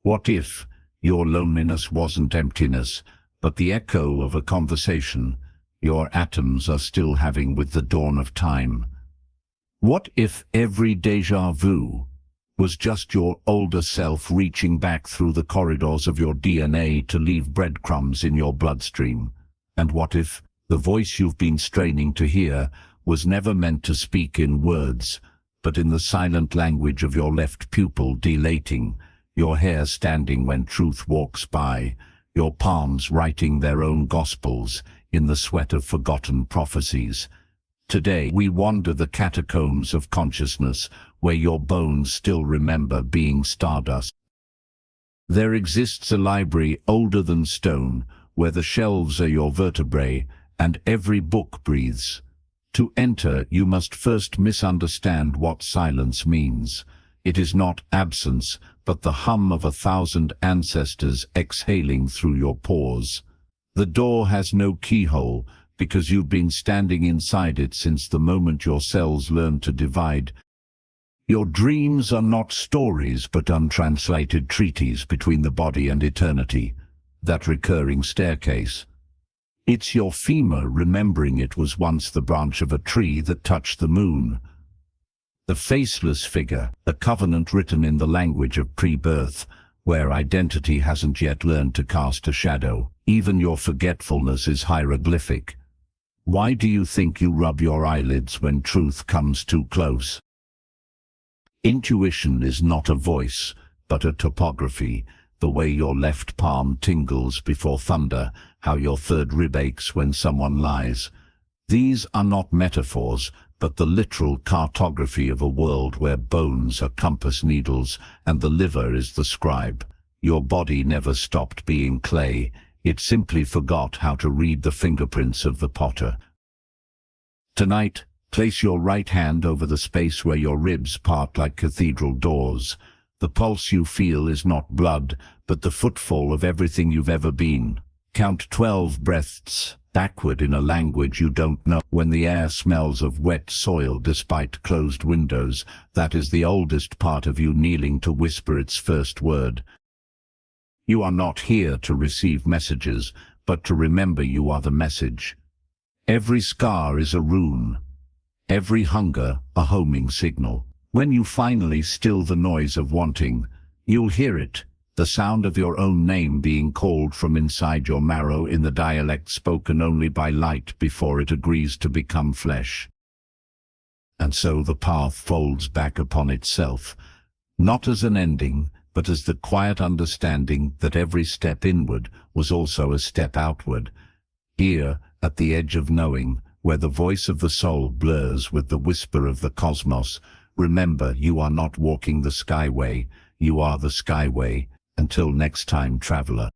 What if your loneliness wasn't emptiness, but the echo of a conversation your atoms are still having with the dawn of time? What if every déjà vu was just your older self reaching back through the corridors of your DNA to leave breadcrumbs in your bloodstream? And what if the voice you've been straining to hear was never meant to speak in words, but in the silent language of your left pupil dilating, your hair standing when truth walks by, your palms writing their own gospels in the sweat of forgotten prophecies? Today we wander the catacombs of consciousness, where your bones still remember being stardust. There exists a library older than stone, where the shelves are your vertebrae, and every book breathes. To enter, you must first misunderstand what silence means. It is not absence, but the hum of 1,000 ancestors exhaling through your pores. The door has no keyhole, because you've been standing inside it since the moment your cells learned to divide. Your dreams are not stories, but untranslated treaties between the body and eternity, that recurring staircase. It's your femur remembering it was once the branch of a tree that touched the moon. The faceless figure, a covenant written in the language of pre-birth, where identity hasn't yet learned to cast a shadow. Even your forgetfulness is hieroglyphic. Why do you think you rub your eyelids when truth comes too close? Intuition is not a voice, but a topography. The way your left palm tingles before thunder, how your third rib aches when someone lies. These are not metaphors, but the literal cartography of a world where bones are compass needles and the liver is the scribe. Your body never stopped being clay. It simply forgot how to read the fingerprints of the potter. Tonight, place your right hand over the space where your ribs part like cathedral doors. The pulse you feel is not blood, but the footfall of everything you've ever been. Count 12 breaths backward in a language you don't know. When the air smells of wet soil despite closed windows, that is the oldest part of you kneeling to whisper its first word. You are not here to receive messages, but to remember you are the message. Every scar is a rune. Every hunger, a homing signal. When you finally still the noise of wanting, you'll hear it, the sound of your own name being called from inside your marrow in the dialect spoken only by light before it agrees to become flesh. And so the path folds back upon itself, not as an ending, but as the quiet understanding that every step inward was also a step outward. Here, at the edge of knowing, where the voice of the soul blurs with the whisper of the cosmos, remember you are not walking the Skyway, you are the Skyway. Until next time, traveler.